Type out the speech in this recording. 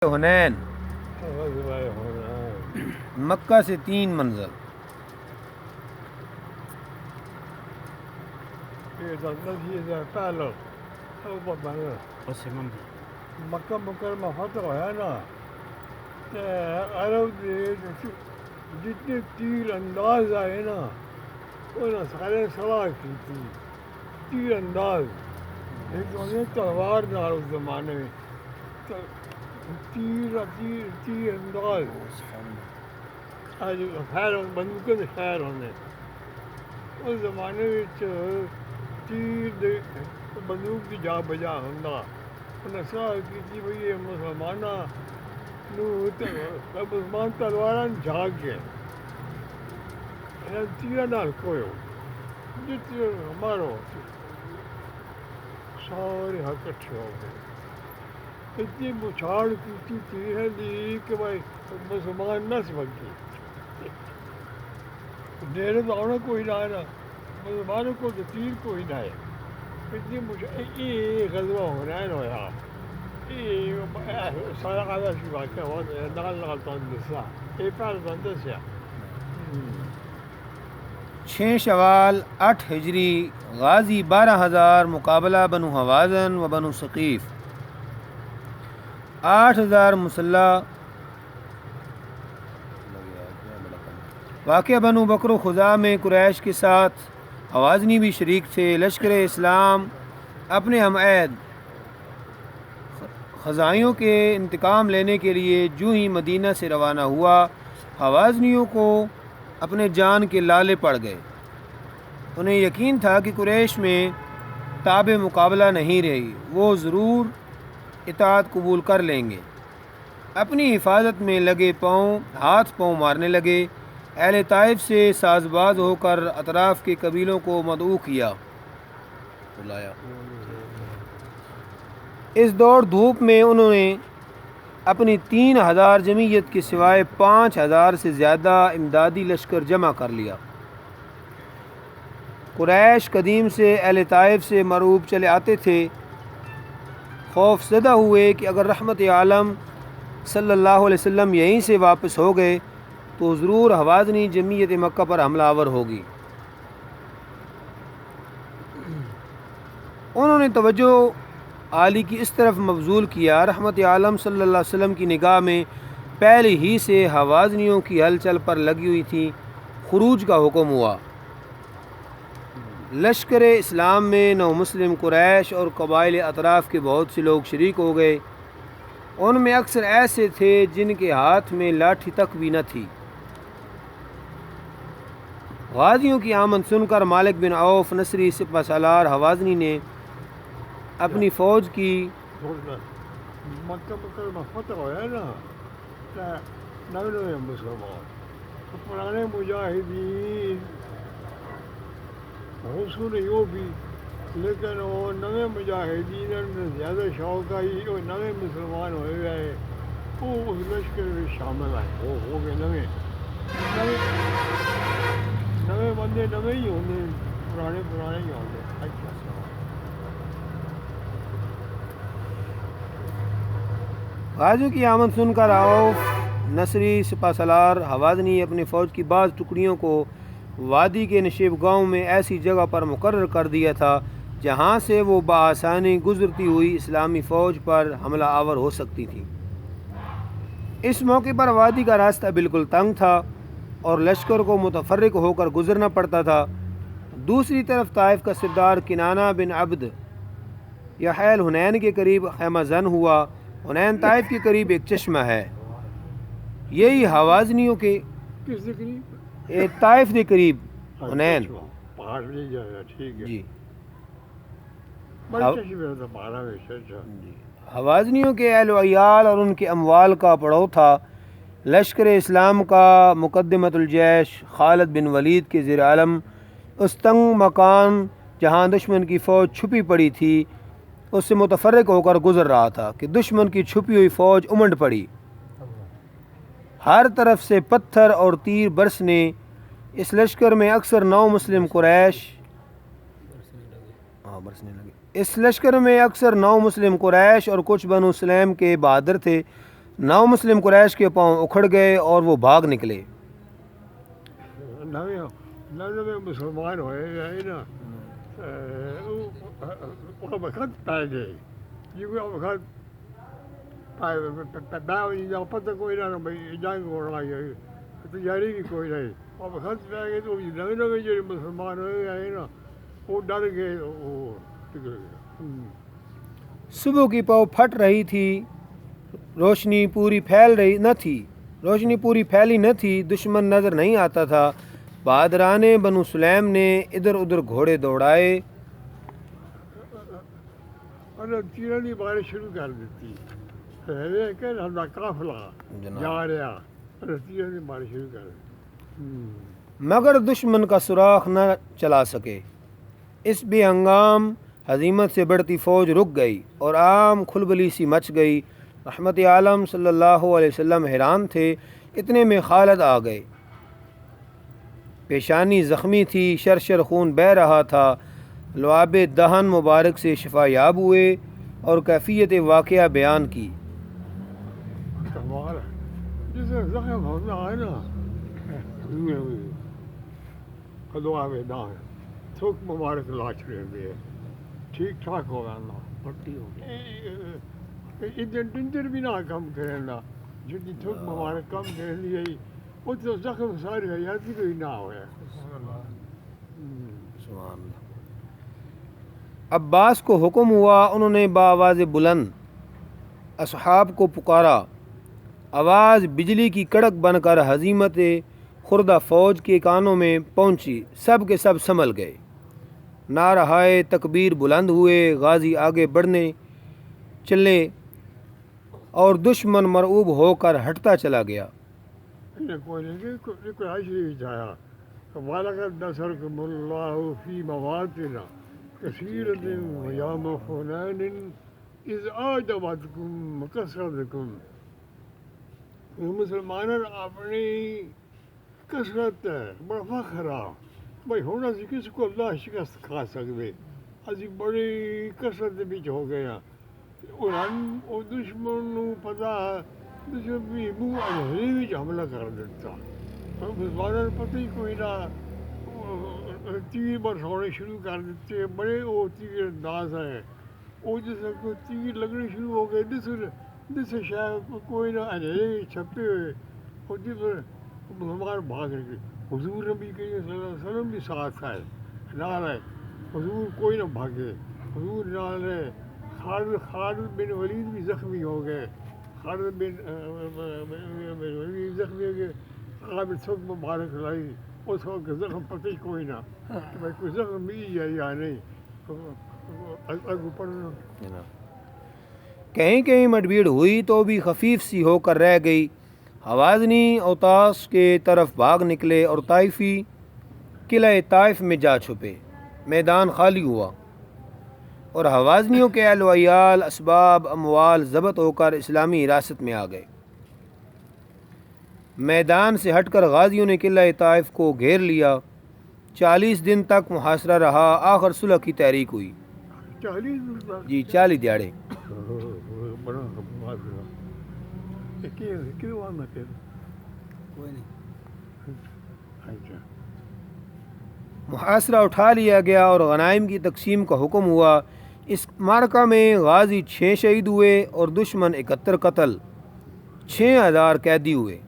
حنین مکہ سے 3 منزل. مکہ مکرمہ فتح ہوا نا عرب جتنے تیر انداز آئے نا انہوں سارے سوا کی تھی. تیر انداز ایک تلوار نہ اس زمانے میں تیر انداز خیر بندوقیں تو خیر ہونے اس زمانے میں تیر بندوق کی جا بجا ہوندا انہیں سوال کی تھی بھئی یہ مسلمانہ مسلمان تلواران جھاگ گئے تیرہ نال کوئو جتنے ہمارو سارے حق اچھے ہو گئے. اتنی بچھاڑ کی تھی ہے دی کہ بھائی مسلمان نہ سمجھے ڈیرے تو آنا کوئی نہ آنا مسلمانوں کو تو تیر کوئی نہ ہے. اتنی یہ غزوہ حنین ہویا سارا قادہ شی واقعہ ہوا نقل تندسا یہ پہل تندسیا 6 شوال 8 ہجری غازی 12,000 مقابلہ بنو حوازن و بنو ثقیف 8,000 مسلح. واقعہ بنو بکر و خزاع میں قریش کے ساتھ حوازنی بھی شریک تھے. لشکر اسلام اپنے ہم عہد خزائیوں کے انتقام لینے کے لیے جو ہی مدینہ سے روانہ ہوا حوازنیوں کو اپنے جان کے لالے پڑ گئے. انہیں یقین تھا کہ قریش میں تاب مقابلہ نہیں رہی, وہ ضرور اطاعت قبول کر لیں گے. اپنی حفاظت میں لگے ہاتھ پاؤں مارنے لگے. اہل طائف سے ساز باز ہو کر اطراف کے قبیلوں کو مدعو کیا. اس دوڑ دھوپ میں انہوں نے اپنی 3,000 جمعیت کے سوائے 5,000 سے زیادہ امدادی لشکر جمع کر لیا. قریش قدیم سے اہل طائف سے مرعوب چلے آتے تھے. خوف زدہ ہوئے کہ اگر رحمت عالم صلی اللہ علیہ وسلم یہیں سے واپس ہو گئے تو ضرور حوازنی جمعیت مکہ پر حملہ آور ہوگی. انہوں نے توجہ عالی کی اس طرف مبذول کیا. رحمت عالم صلی اللہ علیہ وسلم کی نگاہ میں پہلے ہی سے حوازنیوں کی ہلچل پر لگی ہوئی تھی. خروج کا حکم ہوا. لشکر اسلام میں نو مسلم قریش اور قبائل اطراف کے بہت سے لوگ شریک ہو گئے. ان میں اکثر ایسے تھے جن کے ہاتھ میں لاٹھی تک بھی نہ تھی. غازیوں کی آمد سن کر مالک بن عوف نصری سپہ سالار حوازنی نے اپنی فوج کی مکہ مکرمہ فتح ہوا نا نئے مسلمان پرانے مجاہدین حصول یوں بھی لیکن وہ نئے مجاہدین میں زیادہ شوق آئی وہ نئے مسلمان ہوئے گئے وہ اس لشکر میں شامل آئے. وہ ہو گئے نئے بندے نئے ہی ہوں گے پرانے ہی ہوں گے. غازیوں کی آمد سن کر عوف نصری سپہ سالار حوازنی اپنی فوج کی بعض ٹکڑیوں کو وادی کے نشیب گاؤں میں ایسی جگہ پر مقرر کر دیا تھا جہاں سے وہ بآسانی گزرتی ہوئی اسلامی فوج پر حملہ آور ہو سکتی تھی. اس موقع پر وادی کا راستہ بالکل تنگ تھا اور لشکر کو متفرق ہو کر گزرنا پڑتا تھا. دوسری طرف طائف کا سردار کنانہ بن عبد یحیل حنین کے قریب خیمہ زن ہوا. حنین طائف کے قریب ایک چشمہ ہے. یہی حوازنیوں کے کس کے قریب طائف کے قریب حنین پہاڑ نہیں جائے. ٹھیک ہے جی. حوازنیوں کے اہل و عیال اور ان کے اموال کا پڑاؤ تھا. لشکر اسلام کا مقدمۃ الجیش خالد بن ولید کے زیر علم اس تنگ مکان جہاں دشمن کی فوج چھپی پڑی تھی اس سے متفرق ہو کر گزر رہا تھا کہ دشمن کی چھپی ہوئی فوج امنڈ پڑی. ہر طرف سے پتھر اور تیر برسنے. اس لشکر میں اکثر 9 مسلم قریش برسنے لگے. اس لشکر میں اکثر 9 مسلم قریش اور کچھ بنو سلیم کے بہادر تھے نو مسلم قریش کے پاؤں اکھڑ گئے اور وہ بھاگ نکلے۔ نویں مسلمان ہوئے گئے نا وہ وقت پائے گئے وقت پتہ کوئی نہ بھائی جنگ ہونا ہے تیاری بھی کوئی نہیں اور وقت پہ گئے تو نویں جو مسلمان ہوئے گئے نا وہ ڈر گئے وہ نکل گئے۔ صبح کی پاؤ پھٹ رہی تھی، روشنی پوری پھیلی نہ تھی، دشمن نظر نہیں آتا تھا۔ بہادران بنو سلیم نے ادھر ادھر گھوڑے دوڑائے اور تیروں کی بارش شروع کر دیتی کہ ہمارا قافلہ جا رہا اور تیروں کی بارش شروع کر دیتی مگر دشمن کا سراغ نہ چلا سکے۔ اس بے ہنگام ہزیمت سے بڑھتی فوج رک گئی اور عام کھلبلی سی مچ گئی۔ رحمت عالم صلی اللہ علیہ وسلم حیران تھے، اتنے میں خالد آ گئے۔ پیشانی زخمی تھی، شرشر خون بہہ رہا تھا، لعاب دہن مبارک سے شفا یاب ہوئے اور کیفیت واقعہ بیان کی۔ کمال ہے جسے زخم ہونا ہے نا لعاب دہن تھوک مبارک لا چھڑے ہوئے ٹھیک ٹھاک ہوگا نا پٹی ہوگی ڈنجر بھی نہ کم کریں نا جتنی تھوک مبارک کم کریں لیے وہ تو زخم ساری حیاتی کوئی نہ ہوئے۔ عباس کو حکم ہوا، انہوں نے بآواز بلند اصحاب کو پکارا۔ آواز بجلی کی کڑک بن کر ہزیمت خوردہ فوج کے کانوں میں پہنچی، سب کے سب سنبھل گئے، نعرہائے تکبیر بلند ہوئے، غازی آگے بڑھنے چلے اور دشمن مرعوب ہو کر ہٹتا چلا گیا۔ کوئی عشری جایا وَلَقَدْ نَصَرَكُمُ اللَّهُ فِي مَوَاطِنَ كَثِيرَةٍ وَيَوْمَ حُنَيْنٍ إِذْ أَعْجَبَتْكُمْ كَثْرَتُكُمْ۔ مسلمانوں اپنی کثرت ہے بڑا فخر آ بھائی ہونا سی کس کو اللہ شکست کھا سکتے اسی بڑی کثرت بچ ہو گیا اور دشمن نو پتا دشمن بھی منہ انہری بھی حملہ کر دیتا مسلمانوں نے پتہ ہی کوئی نہ تیر برسانے شروع کر دیتے بڑے وہ تیر انداز ہیں وہ جیسے کوئی تیر لگنے شروع ہو گئے جس شاید کوئی نہ انہرے چھپے ہوئے اور جس پر مسلمان بھاگ رہے حضور نبی کریم صلی اللہ علیہ وسلم بھی ساتھ آئے نال ہے حضور کوئی نہ بھاگے حضور نال ہے۔ خالد بن ولید بھی زخمی ہو گئے، خالد بن ولید زخمی ہو گئے، قابل سب مبارک لائی اس وقت زخم پتہ ہی کوئی نہ کہ بھائی کوئی زخم بھی ہے یا نہیں پڑھنا۔ کہیں کہیں مڈبھیڑ ہوئی تو بھی خفیف سی ہو کر رہ گئی۔ حوازنی اوتاس کے طرف بھاگ نکلے اور طائفی قلعہ طائف میں جا چھپے، میدان خالی ہوا اور حوازنیوں کے اہل و عیال اسباب اموال ضبط ہو کر اسلامی حراست میں آ گئے۔ میدان سے ہٹ کر غازیوں نے قلعہ طائف کو گھیر لیا۔ 40 دن تک محاصرہ رہا، آخر صلح کی تحریک ہوئی۔ 40 دیہڑے محاصرہ اٹھا لیا گیا اور غنائم کی تقسیم کا حکم ہوا۔ اس معرکہ میں غازی 6 شہید ہوئے اور دشمن 71 قتل، 6000 قیدی ہوئے۔